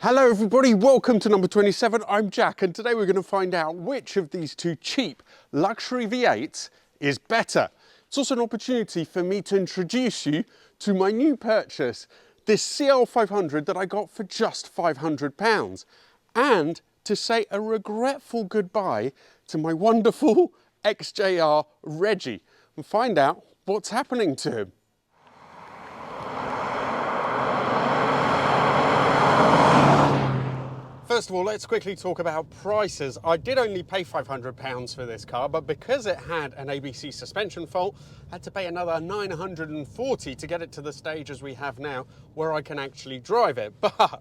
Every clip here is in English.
Hello everybody, welcome to number 27. I'm Jack and today we're going to find out which of these two cheap luxury V8s is better. It's also an opportunity for me to introduce you to my new purchase, this CL500 that I got for just £500, and to say a regretful goodbye to my wonderful XJR Reggie and find out what's happening to him. First of all, let's quickly talk about prices. I did only pay £500 for this car, but because it had an ABC suspension fault, I had to pay another £940 to get it to the stage as we have now, where I can actually drive it. But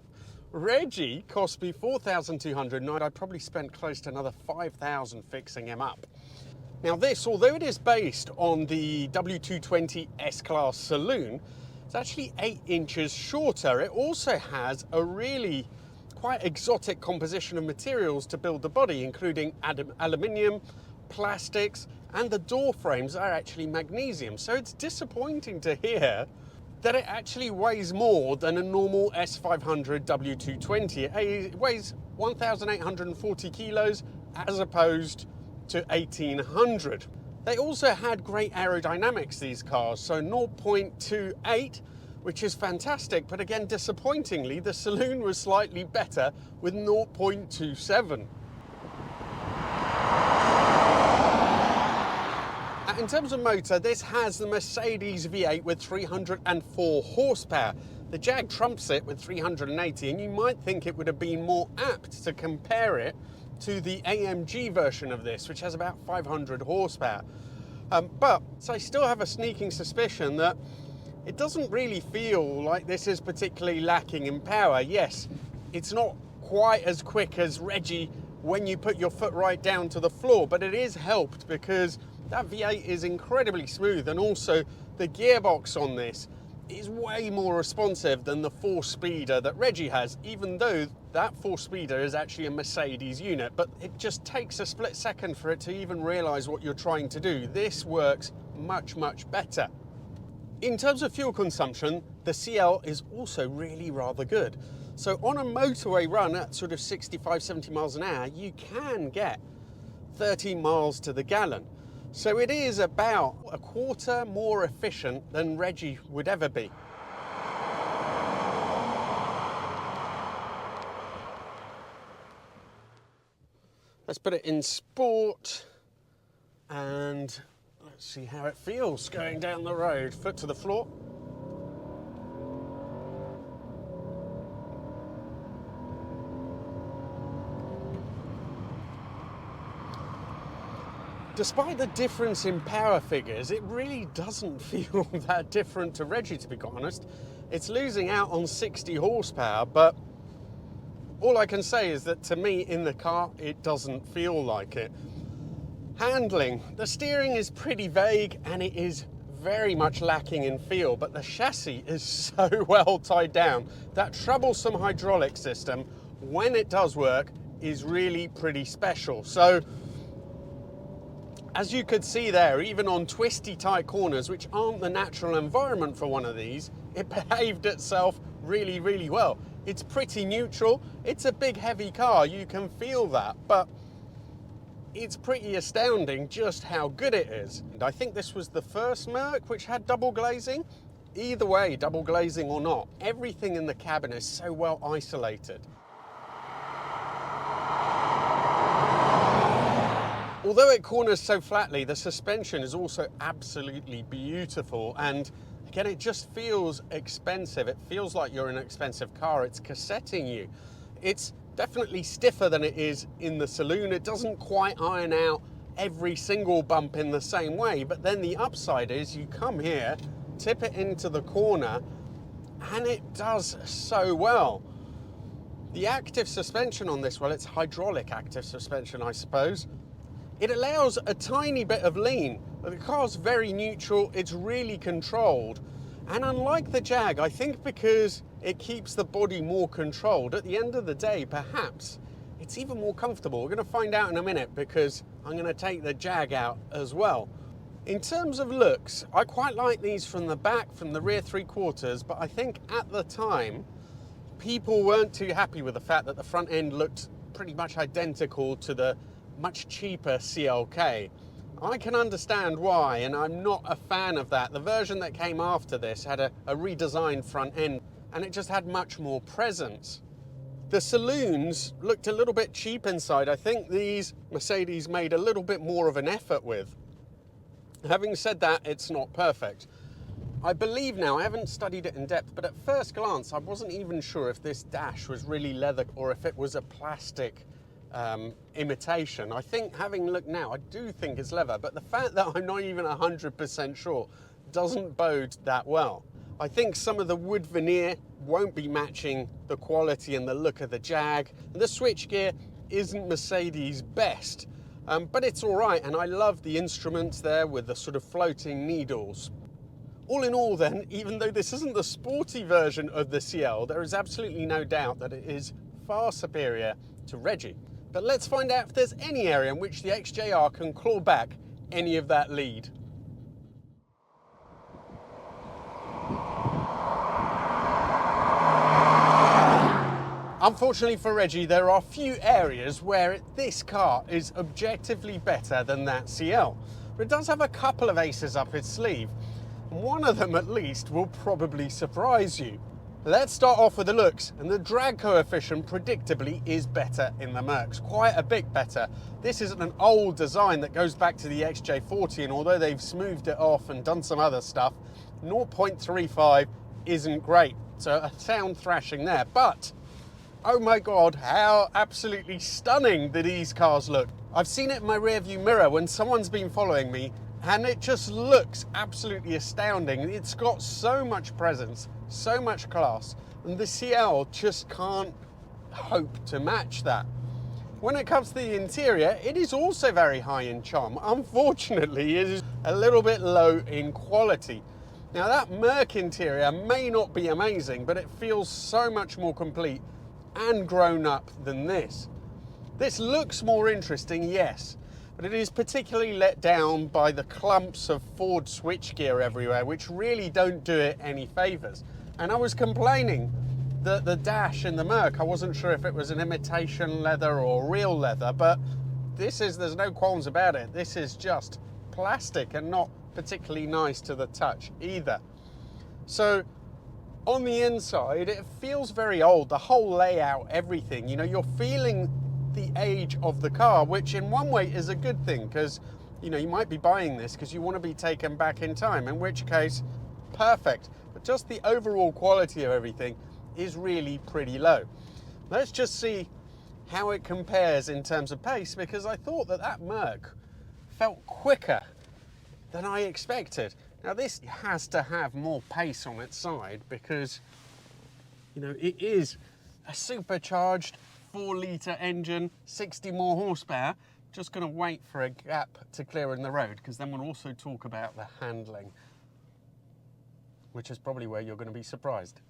Reggie cost me £4,200, and I probably spent close to another £5,000 fixing him up. Now this, although it is based on the W220 S-Class saloon, it's actually 8 inches shorter. It also has a really quite exotic composition of materials to build the body, including aluminium, plastics, and the door frames are actually magnesium. So it's disappointing to hear that it actually weighs more than a normal S500 W220. It weighs 1,840 kilos as opposed to 1,800. They also had great aerodynamics, these cars, so 0.28, which is fantastic, but again, disappointingly, the saloon was slightly better with 0.27. In terms of motor, this has the Mercedes V8 with 304 horsepower. The Jag trumps it with 380, and you might think it would have been more apt to compare it to the AMG version of this, which has about 500 horsepower. But I still have a sneaking suspicion that it doesn't really feel like this is particularly lacking in power. Yes, it's not quite as quick as Reggie when you put your foot right down to the floor, but it is helped because that V8 is incredibly smooth, and also the gearbox on this is way more responsive than the 4-speeder that Reggie has, even though that 4-speeder is actually a Mercedes unit, but it just takes a split second for it to even realize what you're trying to do. This works much, much better. In terms of fuel consumption, the CL is also really rather good. So on a motorway run at sort of 65, 70 miles an hour, you can get 13 miles to the gallon. So it is about a quarter more efficient than Reggie would ever be. Let's put it in sport and let's see how it feels going down the road. Foot to the floor. Despite the difference in power figures, it really doesn't feel that different to Reggie, to be quite honest. It's losing out on 60 horsepower, but all I can say is that to me in the car, it doesn't feel like it. Handling, the steering is pretty vague and it is very much lacking in feel, but the chassis is so well tied down. That troublesome hydraulic system, when it does work, is really pretty special. So as you could see there, even on twisty tight corners, which aren't the natural environment for one of these, it behaved itself really, really well. It's pretty neutral. It's a big, heavy car. You can feel that, but it's pretty astounding just how good it is. And I think this was the first Merc which had double glazing. Either way, double glazing or not, everything in the cabin is so well isolated. Although it corners so flatly, the suspension is also absolutely beautiful, and again, it just feels expensive. It feels like you're in an expensive car. It's cassetting you. It's definitely stiffer than it is in the saloon. It doesn't quite iron out every single bump in the same way, but then the upside is you come here, tip it into the corner, and it does so well. The active suspension on this, well, it's hydraulic active suspension, I suppose. It allows a tiny bit of lean, but the car's very neutral, it's really controlled. And unlike the Jag, I think because it keeps the body more controlled, at the end of the day, perhaps it's even more comfortable. We're going to find out in a minute because I'm going to take the Jag out as well. In terms of looks, I quite like these from the back, from the rear 3/4, but I think at the time, people weren't too happy with the fact that the front end looked pretty much identical to the much cheaper CLK. I can understand why, and I'm not a fan of that. The version that came after this had a redesigned front end, and it just had much more presence. The saloons looked a little bit cheap inside. I think these Mercedes made a little bit more of an effort with. Having said that, it's not perfect. I believe now, I haven't studied it in depth, but at first glance, I wasn't even sure if this dash was really leather or if it was a plastic imitation. I think, having looked now, I do think it's leather, but the fact that I'm not even 100% sure doesn't bode that well. I think some of the wood veneer won't be matching the quality and the look of the Jag. The switchgear isn't Mercedes' best, but it's all right, and I love the instruments there with the sort of floating needles. All in all then, even though this isn't the sporty version of the CL, there is absolutely no doubt that it is far superior to Reggie. But let's find out if there's any area in which the XJR can claw back any of that lead. Unfortunately for Reggie, there are few areas where this car is objectively better than that CL. But it does have a couple of aces up its sleeve. One of them at least will probably surprise you. Let's start off with the looks, and the drag coefficient predictably is better in the Mercs, quite a bit better. This is an old design that goes back to the XJ40, and although they've smoothed it off and done some other stuff, 0.35 isn't great, so a sound thrashing there. But oh my God, how absolutely stunning do these cars look. I've seen it in my rear view mirror when someone's been following me, and it just looks absolutely astounding. It's got so much presence, so much class, and the CL just can't hope to match that. When it comes to the interior, it is also very high in charm. Unfortunately, it is a little bit low in quality. Now that Merc interior may not be amazing, but it feels so much more complete and grown up than this. This looks more interesting, yes, but it is particularly let down by the clumps of Ford switchgear everywhere, which really don't do it any favours. And I was complaining that the dash in the Merc, I wasn't sure if it was an imitation leather or real leather, but there's no qualms about it. This is just plastic and not particularly nice to the touch either. So on the inside, it feels very old, the whole layout, everything. You know, you're feeling the age of the car, which in one way is a good thing, because you know, you might be buying this because you want to be taken back in time, in which case, perfect. But just the overall quality of everything is really pretty low. Let's just see how it compares in terms of pace, because I thought that Merc felt quicker than I expected. Now this has to have more pace on its side because, you know, it is a supercharged 4-litre engine, 60 more horsepower. Just going to wait for a gap to clear in the road, because then we'll also talk about the handling, which is probably where you're going to be surprised.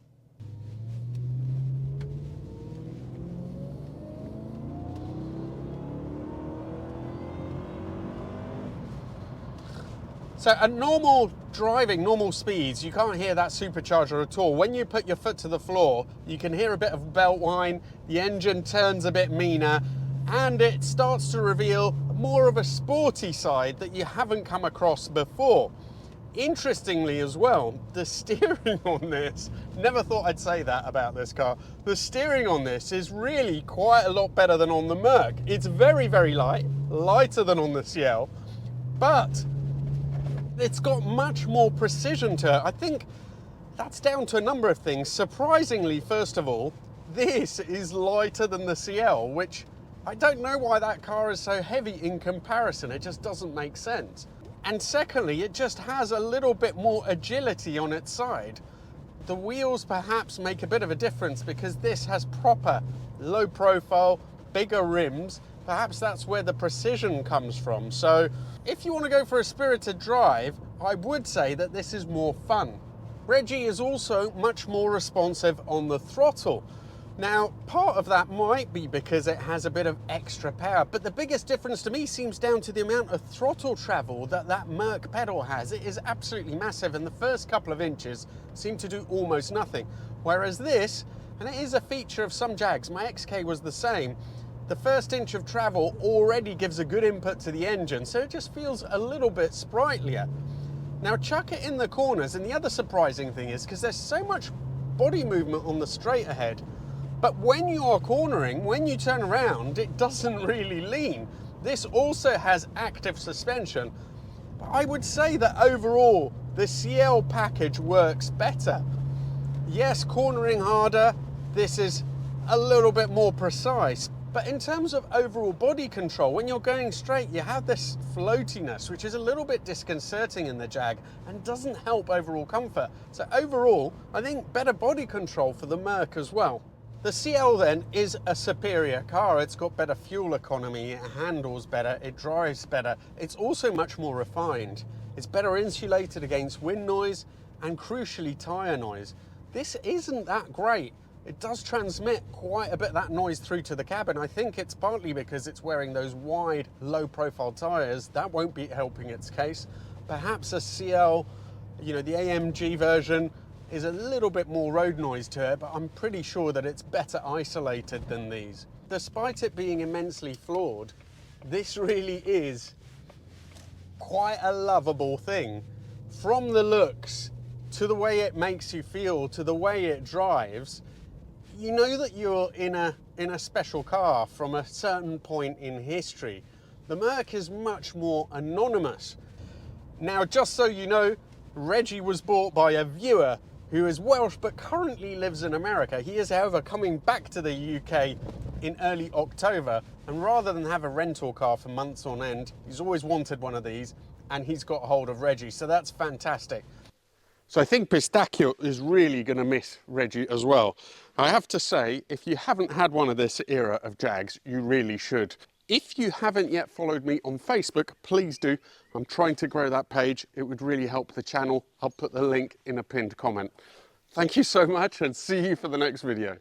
So at normal driving, normal speeds, you can't hear that supercharger at all. When you put your foot to the floor, you can hear a bit of belt whine, the engine turns a bit meaner, and it starts to reveal more of a sporty side that you haven't come across before. Interestingly as well, the steering on this, never thought I'd say that about this car, the steering on this is really quite a lot better than on the Merc. It's very, very light, lighter than on the CL, but it's got much more precision to it. I think that's down to a number of things. Surprisingly, first of all, this is lighter than the CL, which I don't know why that car is so heavy in comparison. It just doesn't make sense. And secondly, it just has a little bit more agility on its side. The wheels perhaps make a bit of a difference because this has proper low profile, bigger rims. Perhaps that's where the precision comes from. So if you want to go for a spirited drive, I would say that this is more fun. Reggie is also much more responsive on the throttle. Now, part of that might be because it has a bit of extra power, but the biggest difference to me seems down to the amount of throttle travel that Merc pedal has. It is absolutely massive, and the first couple of inches seem to do almost nothing. Whereas this, And it is a feature of some Jags. My XK was the same. The first inch of travel already gives a good input to the engine, so it just feels a little bit sprightlier. Now chuck it in the corners, and the other surprising thing is, because there's so much body movement on the straight ahead, but when you're cornering, when you turn around, it doesn't really lean. This also has active suspension, but I would say that overall, the CL package works better. Yes, cornering harder, this is a little bit more precise, but in terms of overall body control, when you're going straight, you have this floatiness, which is a little bit disconcerting in the Jag and doesn't help overall comfort. So overall, I think better body control for the Merc as well. The CL then is a superior car. It's got better fuel economy, it handles better, it drives better. It's also much more refined. It's better insulated against wind noise and crucially tyre noise. This isn't that great. It does transmit quite a bit of that noise through to the cabin. I think it's partly because it's wearing those wide, low-profile tyres. That won't be helping its case. Perhaps a CL, the AMG version, is a little bit more road noise to it, but I'm pretty sure that it's better isolated than these. Despite it being immensely flawed, this really is quite a lovable thing. From the looks, to the way it makes you feel, to the way it drives, you know that you're in a special car from a certain point in history. The Merc is much more anonymous. Now, just so you know, Reggie was bought by a viewer who is Welsh but currently lives in America. He is, however, coming back to the UK in early October, and rather than have a rental car for months on end, he's always wanted one of these, and he's got hold of Reggie, so that's fantastic. So I think Pistachio is really going to miss Reggie as well. I have to say, if you haven't had one of this era of Jags, you really should. If you haven't yet followed me on Facebook, please do. I'm trying to grow that page. It would really help the channel. I'll put the link in a pinned comment. Thank you so much, and see you for the next video.